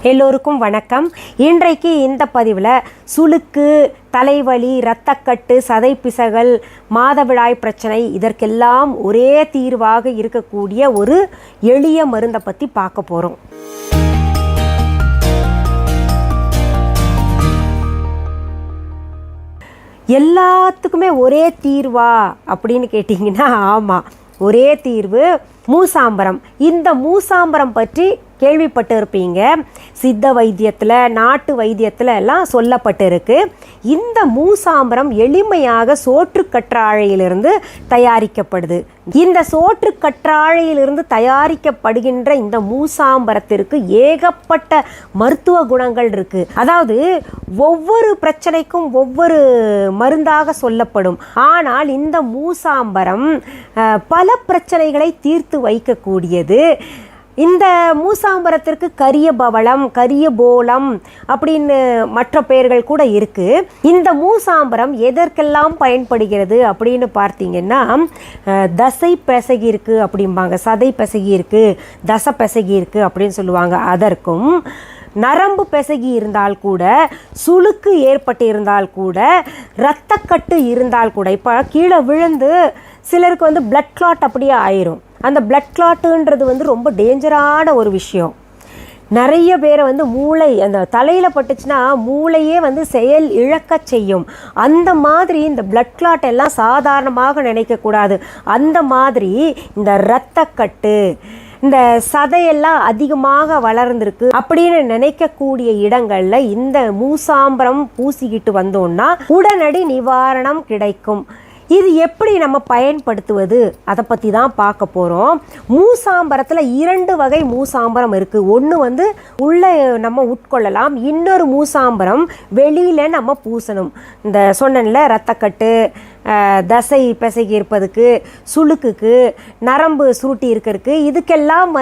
எல்லோருக்கும் வணக்கம். இன்றைக்கு இந்த பதிவில் சுளுக்கு, தலைவலி, இரத்தக்கட்டு, சதைப்பிசகல், மாதவிடாய் பிரச்சனை இதற்கெல்லாம் ஒரே தீர்வாக இருக்கக்கூடிய ஒரு எளிய மருந்தை பற்றி பார்க்க போகிறோம். எல்லாத்துக்குமே ஒரே தீர்வா அப்படின்னு கேட்டிங்கன்னா ஆமாம், ஒரே தீர்வு மூசாம்பரம். இந்த மூசாம்பரம் பற்றி கேள்விப்பட்டு இருப்பீங்க. சித்த வைத்தியத்தில், நாட்டு வைத்தியத்தில் எல்லாம் சொல்லப்பட்டு இருக்கு. இந்த மூசாம்பரம் எளிமையாக சோற்றுக்கற்றாழையிலிருந்து தயாரிக்கப்படுது. இந்த சோற்றுக்கற்றாழையிலிருந்து தயாரிக்கப்படுகின்ற இந்த மூசாம்பரத்திற்கு ஏகப்பட்ட மருத்துவ குணங்கள் இருக்கு. அதாவது ஒவ்வொரு பிரச்சனைக்கும் ஒவ்வொரு மருந்தாக சொல்லப்படும். ஆனால் இந்த மூசாம்பரம் பல பிரச்சனைகளை தீர்த்து வைக்கக்கூடியது. இந்த மூசாம்பரத்திற்கு கரிய பவளம், கரிய போலம் அப்படின்னு மற்ற பெயர்கள் கூட இருக்குது. இந்த மூசாம்பரம் எதற்கெல்லாம் பயன்படுகிறது அப்படின்னு பார்த்தீங்கன்னா, தசை பிசகி இருக்குது அப்படிம்பாங்க, சதை பிசகி இருக்குது, தசை பிசகி இருக்குது அப்படின்னு சொல்லுவாங்க. அதற்கும் நரம்பு பிசகி இருந்தால் கூட, சுளுக்கு ஏற்பட்டு இருந்தால் கூட, இரத்தக்கட்டு இருந்தால் கூட, இப்போ கீழே விழுந்து சிலருக்கு பிளட் கிளாட் அப்படியே ஆயிரும். அந்த பிளட் கிளாட்டுன்றது ரொம்ப டேஞ்சரான ஒரு விஷயம். நிறைய பேரை மூளை அந்த தலையில் பட்டுச்சுன்னா மூளையே செயல் இழக்க செய்யும். அந்த மாதிரி இந்த பிளட் கிளாட் எல்லாம் சாதாரணமாக நினைக்கக்கூடாது. அந்த மாதிரி இந்த இரத்தக்கட்டு, இந்த சதையெல்லாம் அதிகமாக வளர்ந்துருக்கு அப்படின்னு நினைக்கக்கூடிய இடங்கள்ல இந்த மூசாம்பரம் பூசிக்கிட்டு வந்தோம்னா உடனடி நிவாரணம் கிடைக்கும். இது எப்படி நம்ம பயன்படுத்துவது அதை பற்றி தான் பார்க்க போகிறோம். மூசாம்பரத்தில் 2 வகை மூசாம்பரம் இருக்குது. ஒன்று உள்ளே நம்ம உட்கொள்ளலாம், இன்னொரு மூசாம்பரம் வெளியில் நம்ம பூசணும். இந்த சொன்னேன்ல, இரத்தக்கட்டு, தசை பிசகி இருப்பதுக்கு, சுளுக்குக்கு, நரம்பு சுருட்டி இருக்கிறதுக்கு, இதுக்கெல்லாம்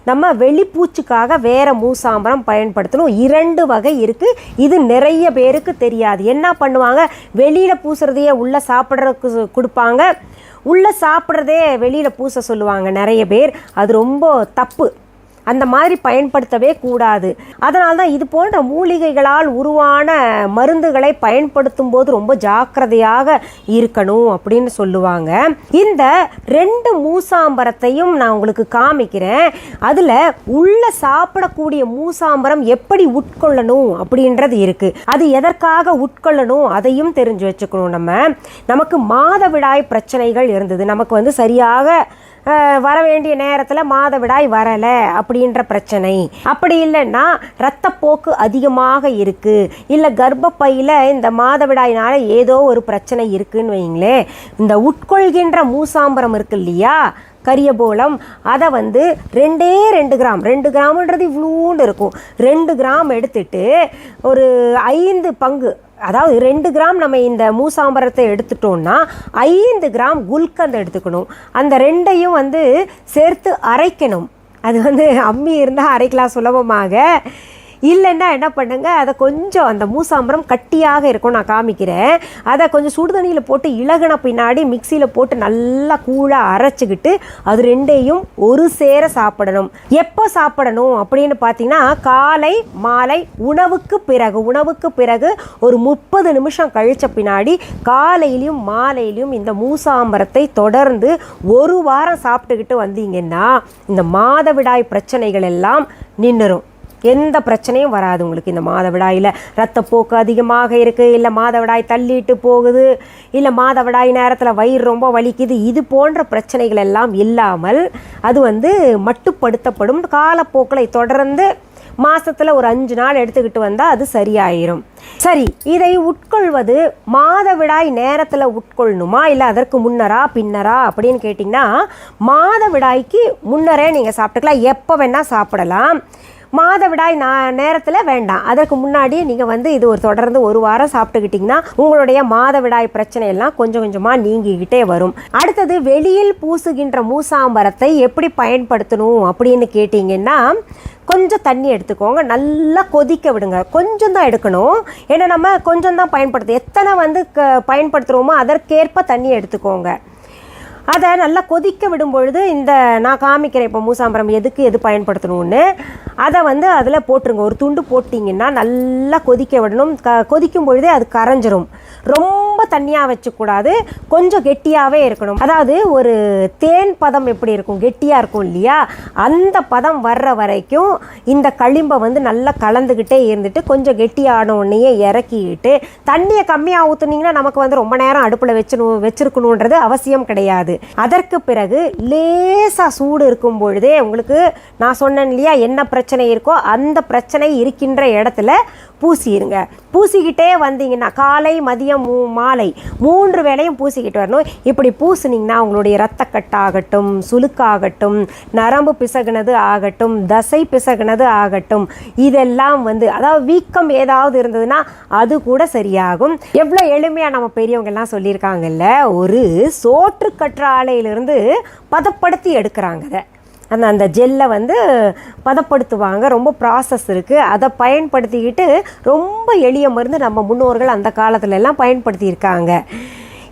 நம்ம வெளிப்பூச்சுக்காக வேறு மூசாம்பரம் பயன்படுத்தணும். 2 வகை இருக்குது. இது நிறைய பேருக்கு தெரியாது. என்ன பண்ணுவாங்க, வெளியில் பூசுறதையே உள்ளே சாப்பிட்றதுக்கு கொடுப்பாங்க, உள்ளே சாப்பிட்றதே வெளியில் பூச சொல்லுவாங்க நிறைய பேர். அது ரொம்ப தப்பு. அந்த மாதிரி பயன்படுத்தவே கூடாது. அதனால தான் இது போன்ற மூலிகைகளால் உருவான மருந்துகளை பயன்படுத்தும் போது ரொம்ப ஜாக்கிரதையாக இருக்கணும் அப்படின்னு சொல்லுவாங்க. இந்த 2 மூசாம்பரத்தையும் நான் உங்களுக்கு காமிக்கிறேன். அதில் உள்ள சாப்பிடக்கூடிய மூசாம்பரம் எப்படி உட்கொள்ளணும் அப்படின்றது இருக்குது. அது எதற்காக உட்கொள்ளணும் அதையும் தெரிஞ்சு வச்சுக்கணும். நமக்கு மாதவிடாய் பிரச்சனைகள் இருந்தது, நமக்கு சரியாக வர வேண்டிய நேரத்தில் மாதவிடாய் வரலை அப்படின்ற பிரச்சனை, அப்படி இல்லைன்னா இரத்தப்போக்கு அதிகமாக இருக்குது, இல்லை கர்ப்பப்பையில் இந்த மாதவிடாயினால் ஏதோ ஒரு பிரச்சனை இருக்குன்னு வைங்களேன், இந்த உட்கொள்கின்ற மூசாம்பரம் இருக்கு இல்லையா, கரியபோலம், அதை 2 கிராம், 2 கிராம்ன்றது இவ்வளோண்டு இருக்கும், 2 கிராம் எடுத்துட்டு ஒரு 5 பங்கு, அதாவது 2 கிராம் நம்ம இந்த மூசாம்பரத்தை எடுத்துட்டோம்னா 5 கிராம் குல்கந்த் எடுத்துக்கணும். அந்த 2ஐயும் சேர்த்து அரைக்கணும். அது அம்மி இருந்தால் அரைக்கலாம் சுலபமாக, இல்லைன்னா என்ன பண்ணுங்க, அதை கொஞ்சம் அந்த மூசாம்பரம் கட்டியாக இருக்கும், நான் காமிக்கிறேன். அதை கொஞ்சம் சுடுதண்ணியில் போட்டு இலகுன பின்னாடி மிக்சியில் போட்டு நல்லா கூழாக அரைச்சிக்கிட்டு அது 2ஐயும் ஒரு சேர சாப்பிடணும். எப்போ சாப்பிடணும் அப்படின்னு பார்த்தீங்கன்னா, காலை மாலை உணவுக்கு பிறகு ஒரு 30 நிமிஷம் கழித்த பின்னாடி காலையிலையும் மாலையிலையும் இந்த மூசாம்பரத்தை தொடர்ந்து 1 வாரம் சாப்பிட்டுக்கிட்டு வந்தீங்கன்னா இந்த மாதவிடாய் பிரச்சனைகள் எல்லாம் நின்றுரும். எந்த பிரச்சனையும் வராது உங்களுக்கு. இந்த மாதவிடாயில் இரத்தப்போக்கு அதிகமாக இருக்குது, இல்லை மாதவிடாய் தள்ளிட்டு போகுது, இல்லை மாதவிடாய் நேரத்தில் வயிறு ரொம்ப வலிக்குது, இது போன்ற பிரச்சனைகள் எல்லாம் இல்லாமல் அது மட்டுப்படுத்தப்படும். காலப்போக்கில் தொடர்ந்து மாதத்தில் ஒரு 5 நாள் எடுத்துக்கிட்டு வந்தால் அது சரியாயிரும். சரி, இதை உட்கொள்வது மாதவிடாய் நேரத்தில் உட்கொள்ளணுமா இல்லை அதற்கு முன்னரா பின்னரா அப்படின்னு கேட்டிங்கன்னா, மாதவிடாய்க்கு முன்னரே நீங்கள் சாப்பிட்டுக்கலாம், எப்போ வேணால் சாப்பிடலாம். மாதவிடாய் நேரத்தில் வேண்டாம், அதற்கு முன்னாடியே நீங்கள் இது ஒரு தொடர்ந்து 1 வாரம் சாப்பிட்டுக்கிட்டிங்கன்னா உங்களுடைய மாதவிடாய் பிரச்சனையெல்லாம் கொஞ்சம் கொஞ்சமாக நீங்கிக்கிட்டே வரும். அடுத்தது, வெளியில் பூசுகின்ற மூசாம்பரத்தை எப்படி பயன்படுத்தணும் அப்படின்னு கேட்டிங்கன்னா, கொஞ்சம் தண்ணி எடுத்துக்கோங்க, நல்லா கொதிக்க விடுங்க. கொஞ்சம் தான் எடுக்கணும், ஏன்னா நம்ம கொஞ்சம் தான் பயன்படுத்து, எத்தனை பயன்படுத்துகிறோமோ அதற்கேற்ப தண்ணி எடுத்துக்கோங்க. அதை நல்லா கொதிக்க விடும் பொழுது இந்த நான் காமிக்கிறேன் இப்போ மூசாம்பரம் எது பயன்படுத்தணும்னு. அதை வந்து அதில் போட்டுருங்க. ஒரு துண்டு போட்டிங்கன்னா நல்லா கொதிக்க விடணும். கொதிக்கும் பொழுதே அது கரைஞ்சிரும். ரொம்ப தண்ணியாக வச்சுக்கூடாது, கொஞ்சம் கெட்டியாகவே இருக்கணும். அதாவது ஒரு தேன் பதம் எப்படி இருக்கும், கெட்டியாக இருக்கும் இல்லையா, அந்த பதம் வர்ற வரைக்கும் இந்த களிம்பை வந்து நல்லா கலந்துக்கிட்டே இருந்துட்டு கொஞ்சம் கெட்டியான உடனேயே இறக்கிட்டு, தண்ணியை கம்மியாக ஊற்றுனீங்கன்னா நமக்கு வந்து ரொம்ப நேரம் அடுப்பில் வச்சிருக்கணுன்றது அவசியம் கிடையாது. அதற்கு பிறகு லேசாக சூடு இருக்கும் பொழுதே உங்களுக்கு நான் சொன்னேன் இல்லையா என்ன பிரச்சனை இருக்கோ அந்த பிரச்சனை இருக்கின்ற இடத்துல பூசிடுங்க. பூசிக்கிட்டே வந்தீங்கன்னா காலை மதியம் மாலை 3 வேளையும் பூசிக்கிட்டு வரணும். இப்படி பூசினீங்கன்னா உங்களுடைய இரத்தக்கட்டாகட்டும், சுளுக்காகட்டும், நரம்பு பிசகுனது ஆகட்டும், தசை பிசகுனது ஆகட்டும், இதெல்லாம் வந்து அதாவது வீக்கம் ஏதாவது இருந்ததுன்னா அது கூட சரியாகும். எவ்வளோ எளிமையாக நம்ம பெரியவங்க எல்லாம் சொல்லியிருக்காங்கல்ல, ஒரு சோற்று கற்றாழையிலிருந்து பதப்படுத்தி எடுக்கிறாங்க. அதை அந்த ஜெல்லை வந்து பதப்படுத்துவாங்க. ரொம்ப ப்ராசஸ் இருக்குது. அதை பயன்படுத்திக்கிட்டு ரொம்ப எளிய மருந்து நம்ம முன்னோர்கள் அந்த காலத்துல எல்லாம் பயன்படுத்தியிருக்காங்க.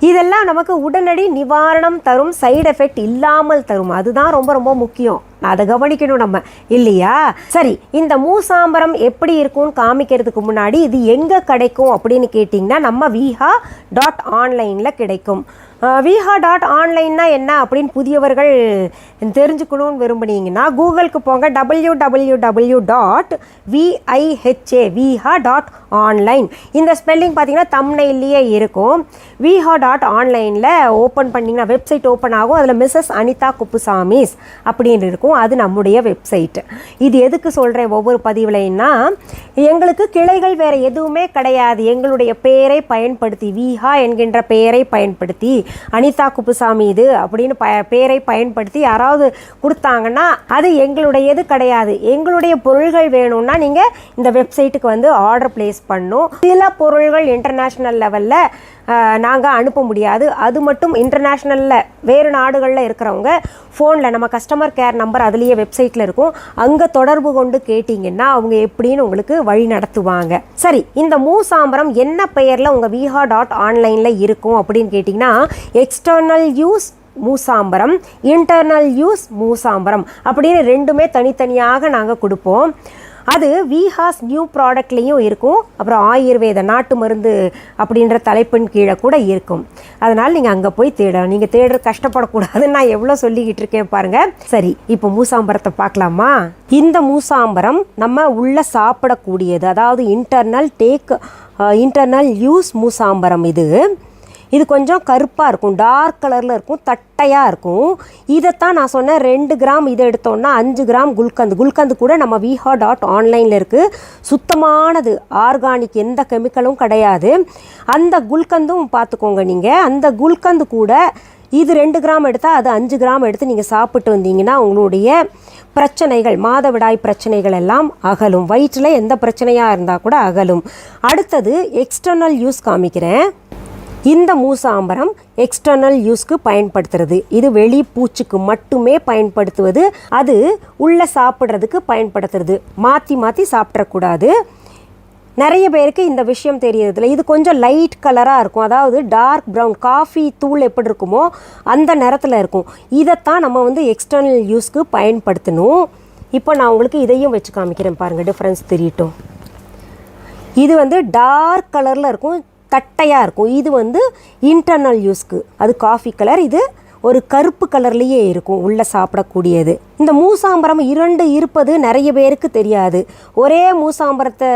இதெல்லாம் நமக்கு உடனடி நிவாரணம் தரும், சைடு எஃபெக்ட் இல்லாமல் தரும். அதுதான் ரொம்ப ரொம்ப முக்கியம். அதை கவனிக்கணும் நம்ம இல்லையா? சரி, இந்த மூசாம்பரம் எப்படி இருக்கும்னு காமிக்கிறதுக்கு முன்னாடி இது எங்கே கிடைக்கும் அப்படின்னு கேட்டிங்கன்னா நம்ம viha.online கிடைக்கும். viha.online என்ன அப்படின்னு புதியவர்கள் தெரிஞ்சுக்கணும்னு விரும்புனீங்கன்னா கூகுளுக்கு போங்க. www.viha.online. இந்த ஸ்பெல்லிங் பார்த்தீங்கன்னா தம்ப்நெயில்லையே இருக்கும். viha.online ஓப்பன் பண்ணிங்கன்னா வெப்சைட் ஓப்பன் ஆகும். அதில் மிஸ்ஸஸ் அனிதா குப்புசாமிஸ் அப்படின்னு இருக்கும். அது நம்முடைய வெப்சைட். இது எதுக்கு சொல்கிறேன் ஒவ்வொரு பதிவுலைன்னா, எங்களுக்கு கிளைகள் வேறு எதுவுமே கிடையாது. எங்களுடைய பெயரை பயன்படுத்தி, விஹா என்கின்ற பெயரை பயன்படுத்தி, அனிதா குப்புசாமி இது அப்படின்னு பெயரை பயன்படுத்தி யாராவது கொடுத்தாங்கன்னா அது எங்களுடையது கிடையாது. எங்களுடைய பொருள்கள் வேணும்னா நீங்கள் இந்த வெப்சைட்டுக்கு வந்து ஆர்டர் பிளேஸ் பண்ணும். சில பொருள்கள் இன்டர்நேஷ்னல் லெவலில் நாங்கள் அனுப்ப முடியாது. அது மட்டும் இன்டர்நேஷ்னலில் வேறு நாடுகளில் இருக்கிறவங்க ஃபோனில் நம்ம கஸ்டமர் கேர் நம்பர் அதுலேயே வெப்சைட்டில் இருக்கும், அங்கே தொடர்பு கொண்டு கேட்டிங்கன்னா அவங்க எப்படின்னு உங்களுக்கு வழி நடத்துவாங்க. சரி, இந்த மூசாம்பரம் என்ன பெயரில் உங்கள் viha.online இருக்கும் அப்படின்னு கேட்டிங்கன்னா, எக்ஸ்டர்னல் யூஸ் மூசாம்பரம், இன்டர்னல் யூஸ் மூசாம்பரம் அப்படின்னு ரெண்டுமே தனித்தனியாக நாங்கள் கொடுப்போம். அது விஹாஸ் நியூ ப்ராடக்ட்லேயும் இருக்கும். அப்புறம் ஆயுர்வேத நாட்டு மருந்து அப்படின்ற தலைப்பின் கீழே கூட இருக்கும். அதனால் நீங்கள் அங்கே போய் தேடலாம். நீங்கள் தேடுற கஷ்டப்படக்கூடாதுன்னு நான் எவ்வளோ சொல்லிக்கிட்டு இருக்கேன் பாருங்கள். சரி, இப்போ மூசாம்பரத்தை பார்க்கலாமா? இந்த மூசாம்பரம் நம்ம உள்ள சாப்பிடக்கூடியது, அதாவது இன்டர்னல் யூஸ் மூசாம்பரம். இது கொஞ்சம் கருப்பாக இருக்கும், டார்க் கலரில் இருக்கும், தட்டையாக இருக்கும். இதைத்தான் நான் சொன்னேன் 2 கிராம் இதை எடுத்தோன்னா 5 கிராம் குல்கந்து கூட நம்ம viha.online இருக்குது. சுத்தமானது, ஆர்கானிக், எந்த கெமிக்கலும் கிடையாது. அந்த குல்கந்தும் பார்த்துக்கோங்க. நீங்கள் அந்த குல்கந்து கூட இது 2 கிராம் எடுத்தால் அது 5 கிராம் எடுத்து நீங்கள் சாப்பிட்டு வந்தீங்கன்னா உங்களுடைய பிரச்சனைகள், மாதவிடாய் பிரச்சனைகள் எல்லாம் அகலும். வயிற்றில் எந்த பிரச்சனையாக இருந்தால் கூட அகலும். அடுத்தது எக்ஸ்டர்னல் யூஸ் காமிக்கிறேன். இந்த மூசாம்பரம் எக்ஸ்டர்னல் யூஸ்க்கு பயன்படுத்துறது. இது வெளி பூச்சுக்கு மட்டுமே பயன்படுத்துவது. அது உள்ள சாப்பிட்றதுக்கு பயன்படுத்துறது. மாற்றி சாப்பிடக்கூடாது. நிறைய பேருக்கு இந்த விஷயம் தெரியறதில்ல. இது கொஞ்சம் லைட் கலராக இருக்கும், அதாவது டார்க் ப்ரௌன், காஃபி தூள் எப்படி இருக்குமோ அந்த நிறத்தில் இருக்கும். இதைத்தான் நம்ம வந்து எக்ஸ்டர்னல் யூஸ்க்கு பயன்படுத்தணும். இப்போ நான் உங்களுக்கு இதையும் வச்சு காமிக்கிறேன் பாருங்கள், டிஃப்ரென்ஸ் தெரியட்டும். இது வந்து டார்க் கலரில் இருக்கும், தட்டையாக இருக்கும். இது வந்து இன்டர்னல் யூஸ்க்கு, அது காஃபி கலர். இது ஒரு கருப்பு கலர்லேயே இருக்கும் உள்ளே சாப்பிடக்கூடியது. இந்த மூசாம்பரம் 2 இருப்பது நிறைய பேருக்கு தெரியாது. ஒரே மூசாம்பரத்தை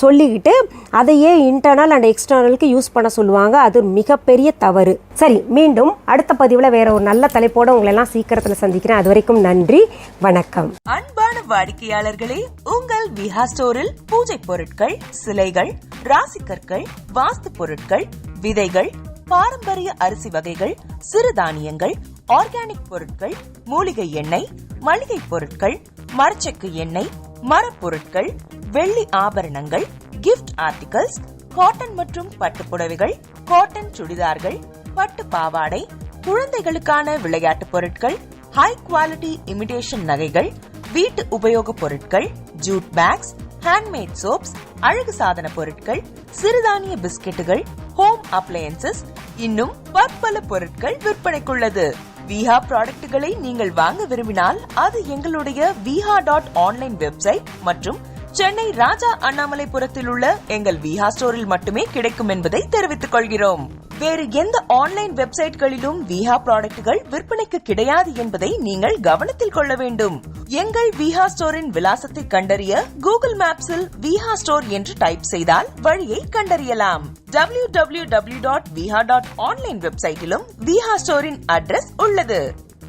சொல்லிக்கிட்டு அதையே இன்டர்னல் அண்ட் எக்ஸ்டர்னலுக்கு யூஸ் பண்ண சொல்லுவாங்க. அது மிகப்பெரிய தவறு. சரி, மீண்டும் அடுத்த பதிவில் வேற ஒரு நல்ல தலைப்போடு உங்களை எல்லாம் சீக்கிரத்தில் சந்திக்கிறேன். அது வரைக்கும் நன்றி, வணக்கம். அன்பான வாடிக்கையாளர்களே, உங்கள் விஹா ஸ்டோரில் பூஜை பொருட்கள், சிலைகள், ராசிக்கற்கள், வாஸ்து பொருட்கள், விதைகள், பாரம்பரிய அரிசி வகைகள், சிறுதானியங்கள், ஆர்கானிக் பொருட்கள், மூலிகை எண்ணெய், மளிகை பொருட்கள், மரச்செக்கு எண்ணெய், மரப்பொருட்கள், வெள்ளி ஆபரணங்கள், கிஃப்ட் ஆர்டிகல்ஸ், காட்டன் மற்றும் பட்டு புடவைகள், காட்டன் சுடிதார்கள், பட்டு பாவாடை, குழந்தைகளுக்கான விளையாட்டு பொருட்கள், ஹை குவாலிட்டி இமிடேஷன் நகைகள், வீட்டு உபயோக பொருட்கள், ஜூட் பேக்ஸ், ஹேண்ட்மேட் சோப்ஸ், அழகு சாதன பொருட்கள், சிறுதானிய பிஸ்கெட்டுகள், ஹோம் அப்ளையன்சஸ், இன்னும் பற்பல பொருட்கள் விற்பனைக்குள்ளது. விஹா ப்ராடக்ட்களை நீங்கள் வாங்க விரும்பினால் அது எங்களுடைய viha.online வெப்சைட் மற்றும் சென்னை ராஜா அண்ணாமலைபுரத்தில் உள்ள எங்கள் விஹா ஸ்டோரில் மட்டுமே கிடைக்கும் என்பதை தெரிவித்துக் கொள்கிறோம். வேறு எந்த ஆன்லைன் வெப்சைட்களிலும் விஹா ப்ராடக்ட்கள் விற்பனைக்கு கிடையாது என்பதை நீங்கள் கவனத்தில் கொள்ள வேண்டும். எங்கள் விஹா ஸ்டோரின் விலாசத்தை கண்டறிய கூகுள் மேப்ஸில் விஹா ஸ்டோர் என்று டைப் செய்தால் வழியை கண்டறியலாம். www.viha.online வெப்சைட்டிலும் விஹா ஸ்டோரின் அட்ரஸ் உள்ளது.